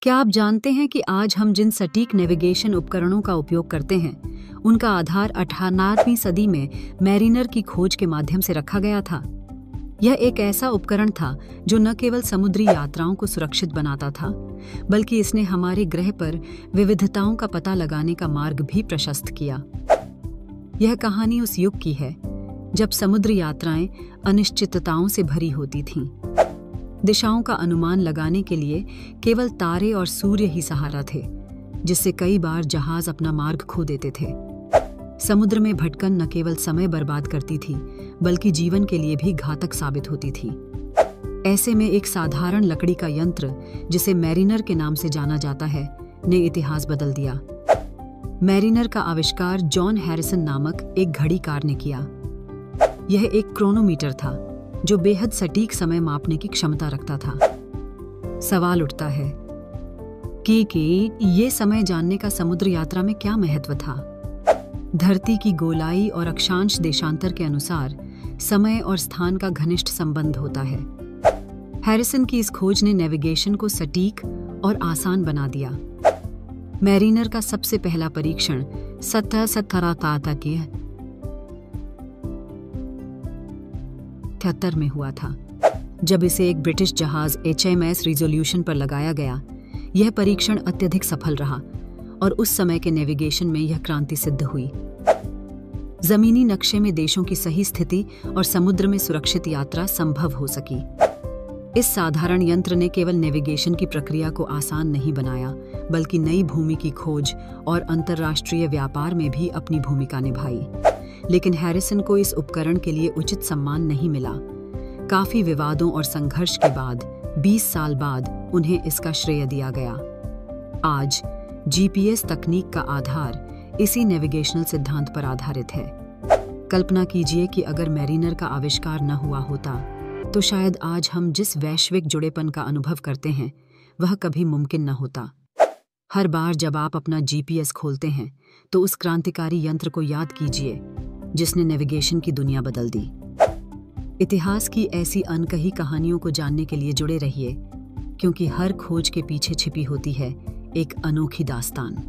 क्या आप जानते हैं कि आज हम जिन सटीक नेविगेशन उपकरणों का उपयोग करते हैं, उनका आधार 18वीं सदी में मैरिनर की खोज के माध्यम से रखा गया था। यह एक ऐसा उपकरण था जो न केवल समुद्री यात्राओं को सुरक्षित बनाता था, बल्कि इसने हमारे ग्रह पर विविधताओं का पता लगाने का मार्ग भी प्रशस्त किया। यह कहानी उस युग की है जब समुद्र यात्राएं अनिश्चितताओं से भरी होती थीं। दिशाओं का अनुमान लगाने के लिए केवल तारे और सूर्य ही सहारा थे, जिससे कई बार जहाज अपना मार्ग खो देते थे। समुद्र में भटकन न केवल समय बर्बाद करती थी, बल्कि जीवन के लिए भी घातक साबित होती थी। ऐसे में एक साधारण लकड़ी का यंत्र, जिसे मैरिनर के नाम से जाना जाता है, ने इतिहास बदल दिया। मैरिनर का आविष्कार जॉन हैरिसन नामक एक घड़ीकार ने किया। यह एक क्रोनोमीटर था जो बेहद सटीक समय मापने की क्षमता रखता था। सवाल उठता है कि ये समय जानने का समुद्र यात्रा में क्या महत्व था। धरती की गोलाई और अक्षांश देशांतर के अनुसार समय और स्थान का घनिष्ठ संबंध होता है। हैरिसन की इस खोज ने नेविगेशन को सटीक और आसान बना दिया। मैरिनर का सबसे पहला परीक्षण 1773 में हुआ था, जब इसे एक ब्रिटिश जहाज HMS रिजोल्यूशन पर लगाया गया। यह परीक्षण अत्यधिक सफल रहा और उस समय के नेविगेशन में यह क्रांति सिद्ध हुई। जमीनी नक्शे में देशों की सही स्थिति और समुद्र में सुरक्षित यात्रा संभव हो सकी। इस साधारण यंत्र ने केवल नेविगेशन की प्रक्रिया को आसान नहीं बनाया, बल्कि नई भूमि की खोज और अंतर्राष्ट्रीय व्यापार में भी अपनी भूमिका निभाई। लेकिन हैरिसन को इस उपकरण के लिए उचित सम्मान नहीं मिला। काफी विवादों और संघर्ष के बाद 20 साल बाद उन्हें इसका श्रेय दिया गया। आज GPS तकनीक का आधार इसी नेविगेशनल सिद्धांत पर आधारित है। कल्पना कीजिए कि अगर मैरिनर का आविष्कार न हुआ होता, तो शायद आज हम जिस वैश्विक जुड़ेपन का अनुभव करते हैं, वह कभी मुमकिन न होता। हर बार जब आप अपना GPS खोलते हैं, तो उस क्रांतिकारी यंत्र को याद कीजिए जिसने नेविगेशन की दुनिया बदल दी। इतिहास की ऐसी अनकही कहानियों को जानने के लिए जुड़े रहिए, क्योंकि हर खोज के पीछे छिपी होती है एक अनोखी दास्तान।